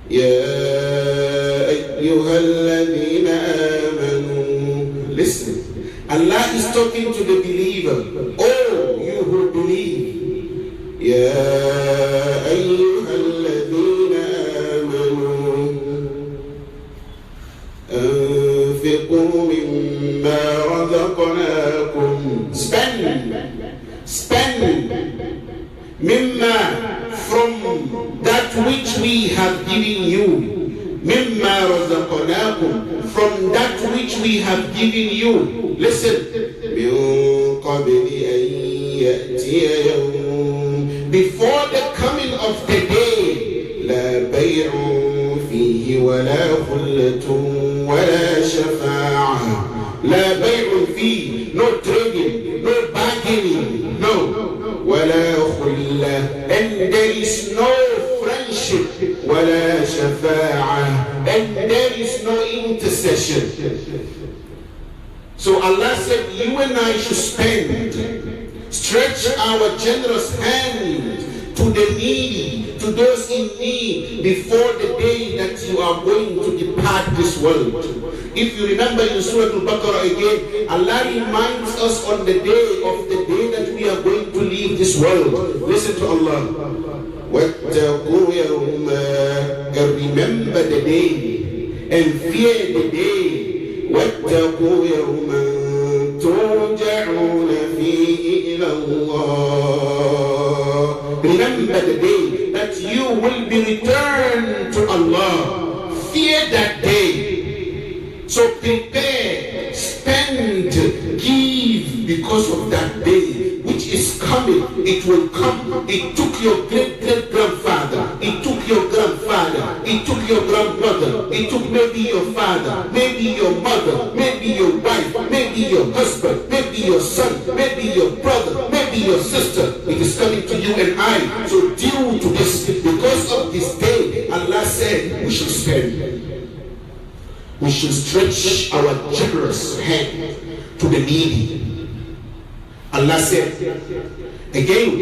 يا أيها الذين آمنوا. Listen, Allah is talking to the believer. Oh, you who believe. يا أيها الذين آمنوا أنفقوا مما رزقناكم. Spend مما, from that which we have given you. مما رزقناكم, from that which we have given you. Listen, من قبل أن يأتي يوم, before the coming of the day, لا بيع فيه ولا خلة ولا شفاعة. لا بيع فيه, no trading, no bargaining, no. ولا خلة, and there is no friendship. ولا شفاعة, and there is no intercession. So Allah said, you and I should stretch our generous hand to the needy, to those in need, before the day that you are going to depart this world. If you remember in Surah Al-Baqarah again, Allah reminds us on the day that we are going to leave this world. Listen to Allah. وَاتَّقُوا يَوْمًا, and remember the day and fear the day. وَاتَّقُوا يَوْمًا تُرْجَعُونَ فِيهِ إِلَى اللَّهِ. Remember the day that you will be returned to Allah. Fear that day. So prepare, spend, give because of that day which is coming. It will come. It took your great-great-grandfather. It took your grandfather. It took your grandmother. It took maybe your father, maybe your mother, maybe your wife, maybe your husband, maybe your son, maybe your brother, maybe your sister. It is coming to you and I. So deal to this. Because of this day, Allah said we should spend. We should stretch our generous hand to the needy. Allah said again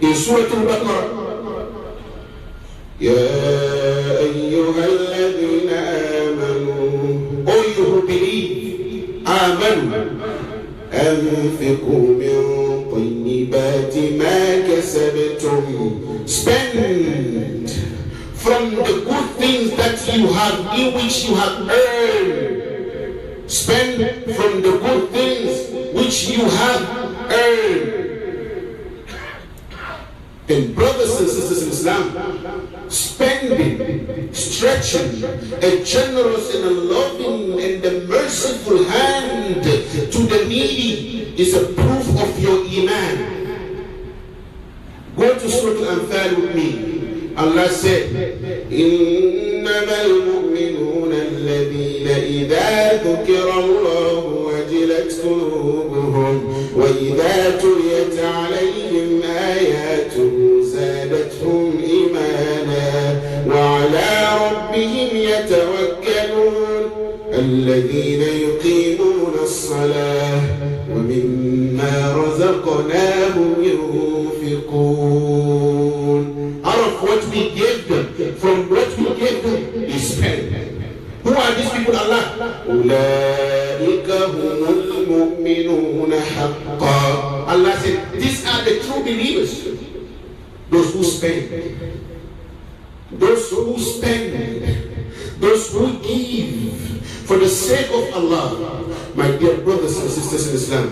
in Surah Al-Baqarah, Ya ayyuhalladhina amanu, O you who believe, amanu, anfiqu min tayyibati ma kasabtum, spend from the good things that you have, in which you have earned. Spend from the good things which you have earned. And brothers and sisters in Islam, spending, stretching a generous and a loving and a merciful hand to the needy is a proof of your iman. Go to Surah Al-Anfal with me. Allah said, إِنَّمَا الْمُؤْمِنُونَ الَّذِينَ إِذَا ذُكِرَ اللَّهُ وَجِلَتْ قُلُوبُهُمْ وَإِذَا تُلِيَتْ عَلَيْهِمْ آيَاتُهُ زَادَتْهُمْ إِيمَانًا وَعَلَى رَبِّهِمْ يَتَوَكَّلُونَ الَّذِينَ يُقِيمُونَ الصَّلَاةَ وَمِمَّا رَزَقْنَاهُمْ يُنْفِقُونَ. Out of what we gave them, from what we gave them, they spend. Who are these people, Allah? أُولَٰئِكَ هُمُ الْمُؤْمِنُونَ حَقًّا. Allah said, these are the true believers. Those who spend. Those who spend. Those who give for the sake of Allah. My dear brothers and sisters in Islam,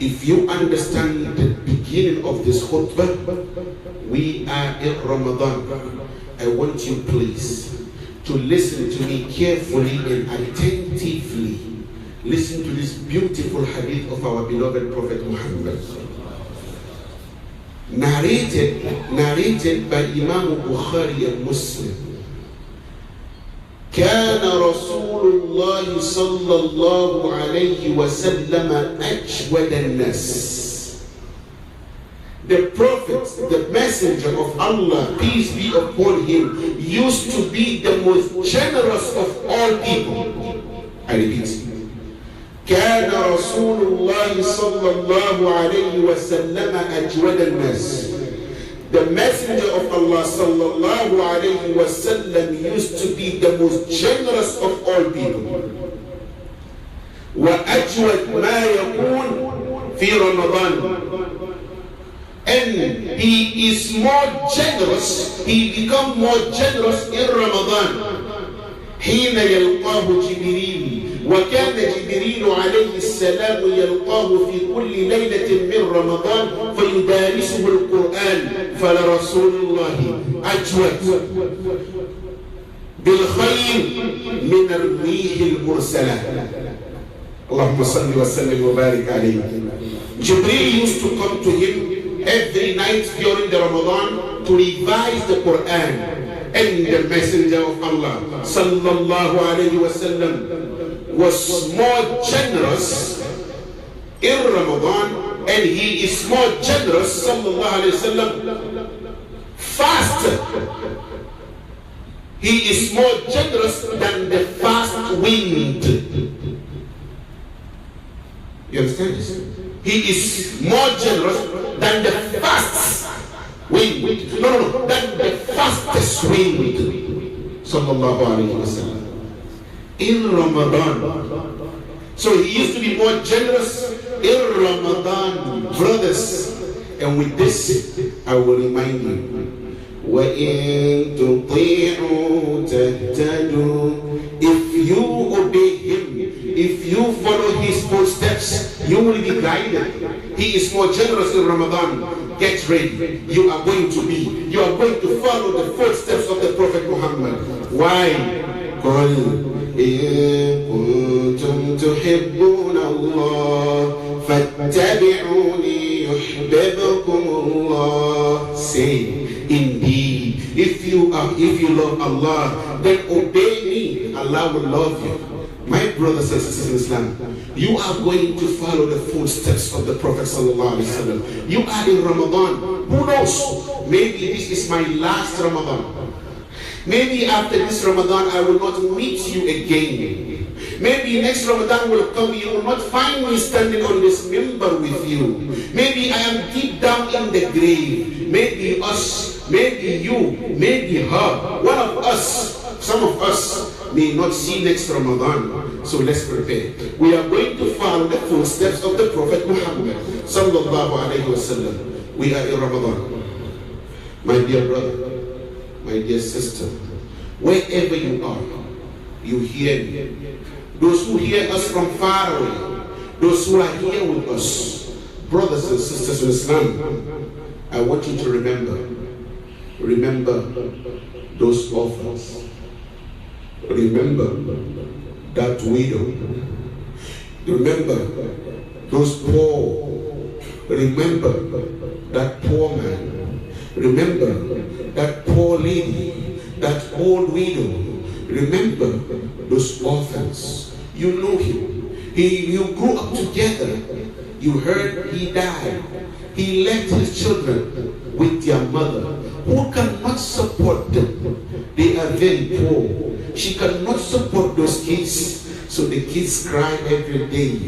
if you understand the beginning of this khutbah, we are in Ramadan. I want you please to listen to me carefully and attentively. Listen to this beautiful hadith of our beloved Prophet Muhammad. Narrated by Imam Bukhari and Muslim. كان رسول الله صلى الله عليه وسلم أجود الناس. The Prophet, the Messenger of Allah, peace be upon him, used to be the most generous of all people. I repeat. كان رسول الله صلى الله عليه وسلم أجود الناس. The Messenger of Allah sallallahu alayhi wa sallam used to be the most generous of all people. وَأَجْوَدْ مَا يَكُونُ فِي رَمَضَانِ. And he is more generous, he becomes more generous in Ramadan. حين يلقاه جبريل وكان جبريل عليه السلام يلقاه في كل ليلة من رمضان فيدارسه القرآن فلرسول الله أجود بالخير من الريح المرسلة. اللهم صل وسلم وبارك عليه. Jibreel used to come to him every night during the Ramadan to revise the Quran. And the Messenger of Allah sallallahu alayhi wa sallam was more generous in Ramadan, and he is more generous sallallahu alayhi wa sallam faster. He is more generous than the fast wind. You understand this? He is more generous than the fast wind. No, than the fastest wind. Sallallahu alayhi wa sallam. In Ramadan. So he used to be more generous in Ramadan, brothers. And with this, I will remind you. وَإِن تُطِيعُوا تَهْتَدُوا. If you obey him, if you follow his footsteps, you will be guided. He is more generous in Ramadan. Get ready. You are going to follow the footsteps of the Prophet Muhammad. Why? قُلْ إِن كُنتُمْ تُحِبُّونَ اللَّهَ فَاتَّبِعُونِي يُحْبِبْكُمُ اللَّهُ. Say, indeed, if you love Allah, then obey me. Allah will love you. My brothers and sisters in Islam, you are going to follow the footsteps of the Prophet sallallahu alaihi wasallam. You are in Ramadan. Who knows? Maybe this is my last Ramadan. Maybe after this Ramadan, I will not meet you again. Maybe next Ramadan will come, you will not find me standing on this minbar with you. Maybe I am deep down in the grave. Maybe us, maybe you, maybe her. One of us, some of us, may not see next Ramadan. So let's prepare. We are going to follow the footsteps of the Prophet Muhammad sallallahu alayhi wa sallam. We are in Ramadan. My dear brother, my dear sister, wherever you are, you hear me. Those who hear us from far away, those who are here with us, brothers and sisters in Islam, I want you to remember those orphans. Remember that widow. Remember those poor. Remember that poor man. Remember that poor lady, that old widow. Remember those orphans. You know him. You grew up together. You heard he died. He left his children with their mother, who cannot support them. They are very poor. She cannot support those kids. So the kids cry every day.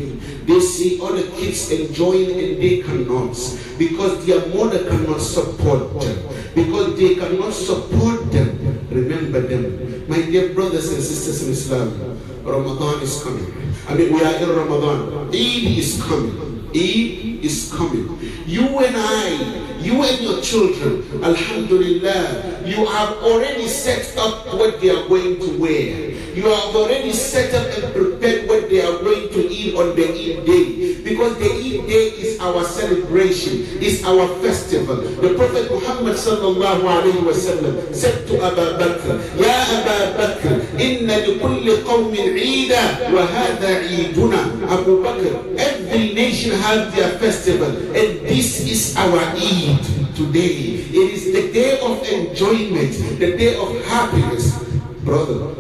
They see other kids enjoying and they cannot, because their mother cannot support them. Because they cannot support them. Remember them. My dear brothers and sisters in Islam, Ramadan is coming. We are in Ramadan. Eid is coming. Eid is coming. You and I, you and your children, alhamdulillah, you have already set up what they are going to wear. You have already set up and prepared what they are going to eat on the Eid day. Because the Eid day is our celebration, is our festival. The Prophet Muhammad sallallahu alayhi wa sallam said to Abu Bakr, Ya Abu Bakr, inna likulli qawmin Eida wa hadha Eiduna. Abu Bakr, every nation has their festival, and this is our Eid today. It is the day of enjoyment, the day of happiness. Brother,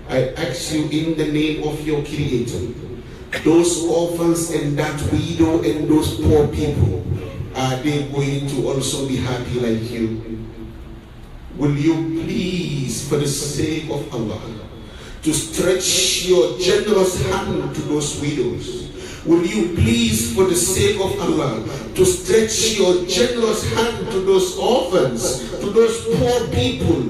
I ask you in the name of your Creator, those orphans and that widow and those poor people, are they going to also be happy like you? Will you please, for the sake of Allah, to stretch your generous hand to those widows, will you please, for the sake of Allah, to stretch your generous hand to those orphans, to those poor people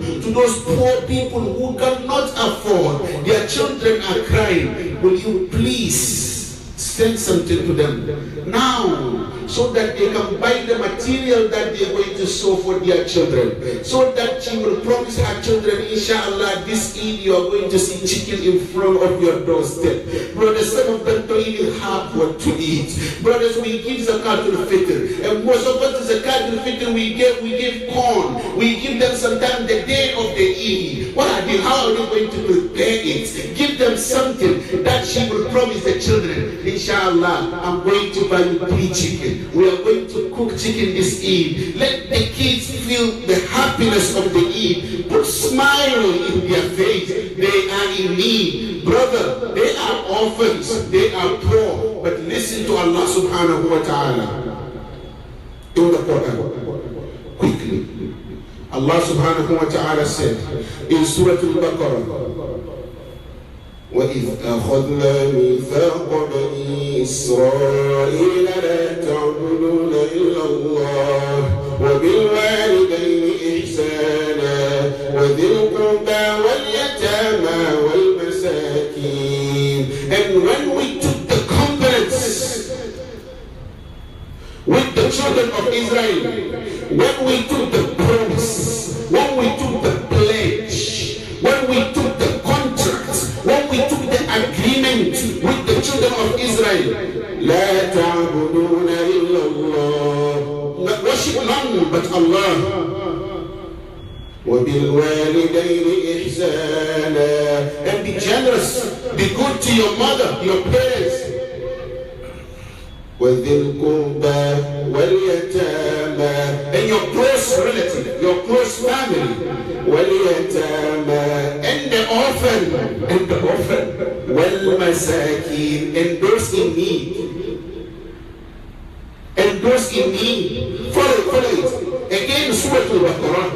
who cannot afford, their children are crying. Will you please send something to them now, so that they can buy the material that they're going to sow for their children, so that she will promise her children, inshallah, this Eid you are going to see chicken in front of your doorstep. Brothers, some of them don't even have what to eat. Brothers, we give zakatul fitr, and most of us zakatul fitr we give corn, we give them sometimes the day of the Eid. How are they going to prepare it? Give them something that she will promise the children, inshallah, I'm going to buy you 3 chicken. We are going to cook chicken this Eid. Let the kids feel the happiness of the Eid. Put smile in their face. They are in need. Brother, they are orphans. They are poor. But listen to Allah subhanahu wa ta'ala in the Quran. Quickly. Allah subhanahu wa ta'ala said in Surah Al-Baqarah, وَإِذْ أَخَذْنَا مِيثَاقَ بَنِي إِسْرَائِيلَ لَا تَعْبُدُونَ إِلَّا اللَّهَ وَبِالْوَالِدَيْنِ إِحْسَانًا وَذِي الْقُرْبَى وَالْيَتَامَى وَالْمَسَاكِينِ. And when we took the covenants with the children of Israel, when we took the promise, when we took the pledge, when we took the when we took the agreement with the children of Israel, لا تعبدون إلا الله, worship none but Allah. وبالوالدين إحسانا, and be generous, be good to your mother, your parents. وذي القربى واليتامى, and your close relative, your close family. واليتامى, and the orphan, والمساكين, and those in need, follow it. Again, Surah Al-Baqarah.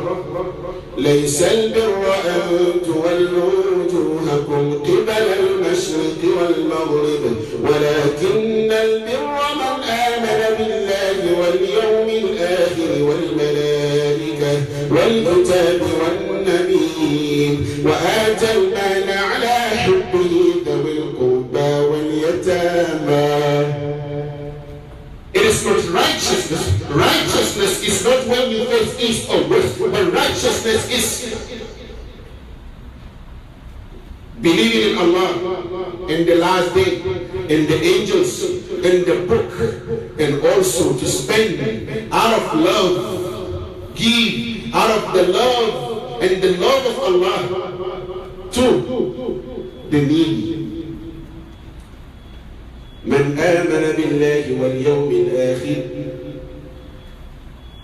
ليس البر أن تولوا وجوهكم قبل المشرق والمغرب ولكن البر من آمن بالله واليوم الآخر والملائكة والكتاب والنبيين وآتى المال على حبه ذوي القربى واليتامى. It is not righteousness. Righteousness is not when you face east or west, but righteousness is believing in Allah, in the last day, in the angels, in the book, and also to spend out of love, give out of the love and the love of Allah to the needy. من آمن بالله واليوم الآخر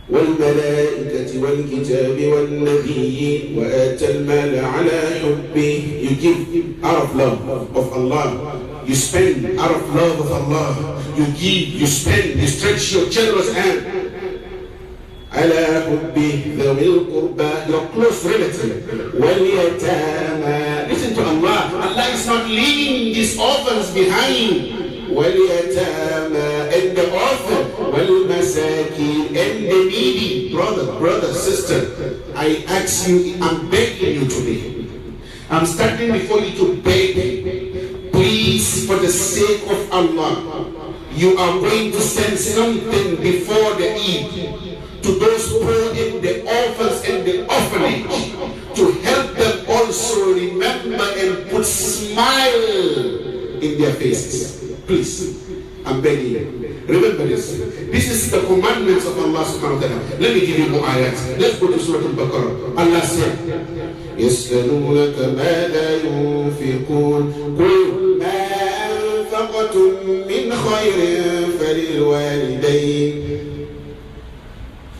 والملائكة والكتاب والنبيين وآتى المال على حبه. You give out of love of Allah. You spend out of love of Allah. You give, you spend, you stretch your generous hand. على حبه ذوي القربى, your close relative. واليتامى. Listen to Allah. Allah is not leaving these orphans behind. واليتامى, and the orphan, والمساكين, and the needy. Brother, sister, I ask you, I'm begging you today. I'm standing before you to beg. Please, for the sake of Allah, you are going to send something before the Eid to those poor in the orphans and the orphanage, to help them also remember and put smile in their faces. Please, I'm begging you. Remember this. This is the commandments of Allah subhanahu wa ta'ala. Let me give you more ayats. Let's go to Surah Al-Baqarah. Allah said, يَسْأَلُونَكَ مَاذَا يُنْفِقُونَ قُلْ مَا أَنْفَقْتُم مِّنْ خَيْرٍ فَلِلْوَالِدَيْنِ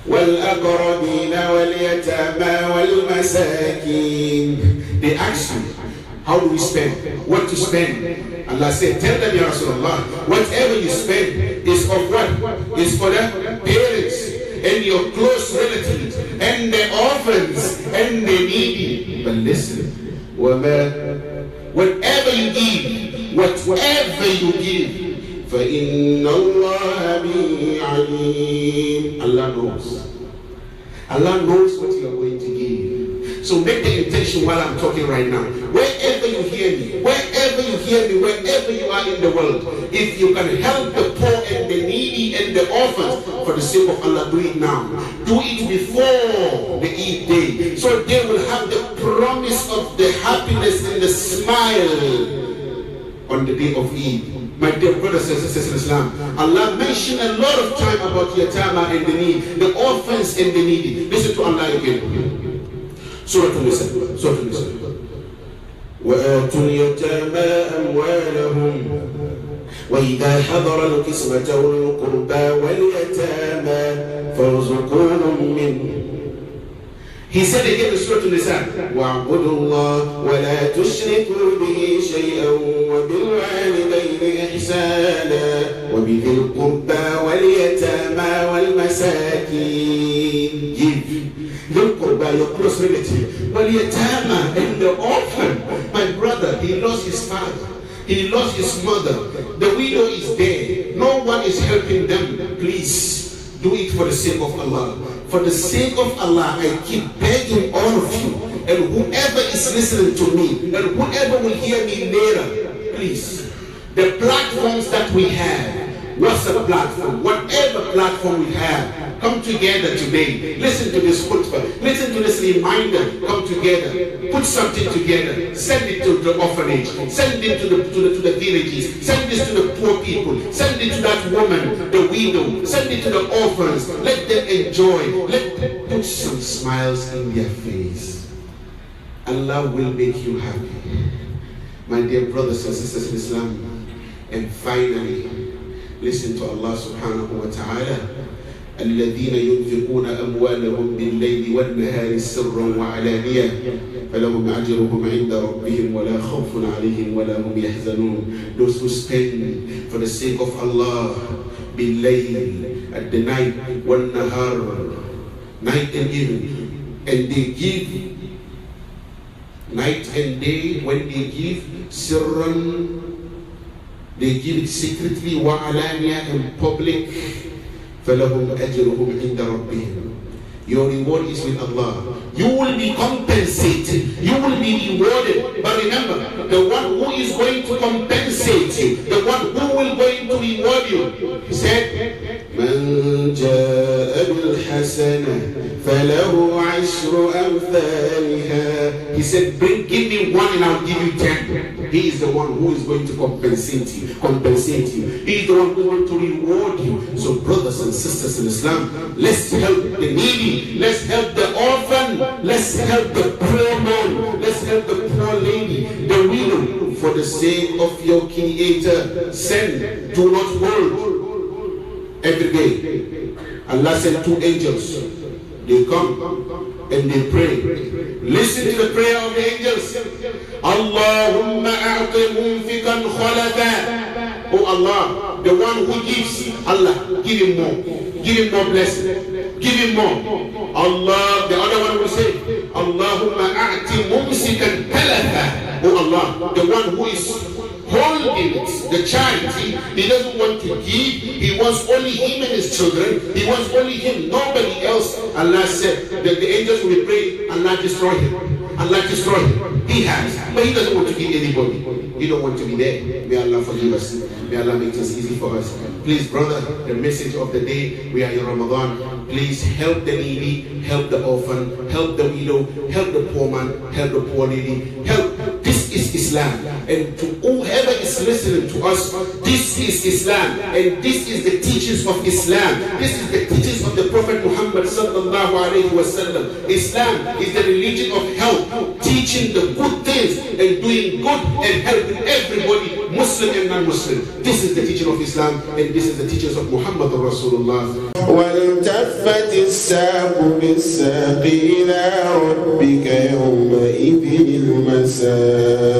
وَالْأَقْرَبِينَ وَالْيَتَامَى وَالْمَسَاكِينَ. They ask you, how do we spend? What to spend? Allah said, tell them, Ya Rasulullah, whatever you spend is of what? Is for the parents and your close relatives and the orphans and the needy. But listen, whatever you give, فإن الله به عليم. Allah knows. Allah knows what you are going to give. So make the intention while I'm talking right now. Wherever you hear me, wherever you are in the world, if you can help the poor and the needy and the orphans, for the sake of Allah, do it now. Do it before the Eid day, so they will have the promise of the happiness and the smile on the day of Eid. My dear brothers and sisters in Islam, Allah mentioned a lot of time about yatama and the needy, the orphans and the needy. Listen to Allah again. Surah An-Nisa. Surah An-Nisa. وَآتُوا الْيَتَامَى أَمْوَالَهُمْ وَإِذَا حَضَرَ الْقِسْمَةَ أُولُو الْقُرْبَى وَالْيَتَامَى فَارْزُقُوهُم مِّنْهُ. He said again in Surah An-Nisa, وَاعْبُدُوا اللَّهَ وَلَا تُشْرِكُوا بِهِ شَيْئًا وَبِالْوَالِدَيْنِ إِحْسَانًا وَبِذِي الْقُرْبَى وَالْيَتَامَى وَالْمَسَاكِينِ. Give Dhul Qurba, your close relative, وَالْيَتَامَى, and the orphan. My brother, he lost his father, he lost his mother, the widow is there, no one is helping them. Please do it for the sake of Allah. For the sake of Allah, I keep begging all of you, and whoever is listening to me, and whoever will hear me later, please, the platforms that we have, WhatsApp platform, whatever platform we have, come together today. Listen to this khutbah, listen to this reminder. Come together, put something together, send it to the orphanage, send it to the villages, send this to the poor people, send it to that woman, the widow, send it to the orphans. Let them enjoy, let them put some smiles in their face. Allah will make you happy, my dear brothers and sisters in Islam. And finally, listen to Allah subhanahu wa ta'ala. الذين ينفقون أموالهم بالليل والنهار سرا وعلانية فلهم أجرهم عند ربهم ولا خوف عليهم ولا هم يحزنون. Those who spend for the sake of Allah بالليل, at the night, والنهار, night and evening, and they give night and day. When they give sirran, they give it secretly, وعلانية, in public. فَلَهُمْ أَجْرُهُمْ عِنْدَ رَبِّهِمْ. Your reward is with Allah. You will be compensated. You will be rewarded. But remember, the one who is going to compensate you, the one who will going to reward you, he said, مَنْ جَاءَ بِالْحَسَنَةِ فَلَهُ عَشْرُ أَمْثَالِهَا. He said, give me one and I'll give you 10. He is the one who is going to compensate you. He is the one who is going to reward you. So brothers and sisters in Islam, let's help the needy, let's help the orphan, let's help the poor man, let's help the poor lady, the widow, for the sake of your Creator. Send, do not hold. Every day, Allah sent 2 angels. They come and they pray. Listen to the prayer of the angels. Allahumma a'ti munfiqan khalafa. Oh Allah, the one who gives, Allah, give him more. Give him more blessing. Give him more. Allah, the other one will say, Allahumma a'ti mumsikan talafa. Oh Allah, the one who is holding it, the child, he doesn't want to give, he wants only him and his children, he wants only him, nobody else. Allah said that the angels will pray, Allah destroy him, Allah destroy him. He has, but he doesn't want to give anybody. He don't want to be there. May Allah forgive us. May Allah make this easy for us. Please, brother, the message of the day, we are in Ramadan. Please help the needy, help the orphan, help the widow, help the poor man, help the poor lady, help. This is Islam. And to whoever is listening to us, this is Islam. And this is the teachings of Islam. This is the teachings of the Prophet Muhammad sallallahu alayhi wa sallam. Islam is the religion of help, teaching the good things and doing good and helping everybody, Muslim and non-Muslim. This is the teaching of Islam, and this is the teachings of Muhammad Rasulullah. وَالْتَفَّتِ السَّاقُ بِالسَّاقِ إِلَىٰ رَبِّكَ يَوْمَئِذٍ الْمَسَاقُ.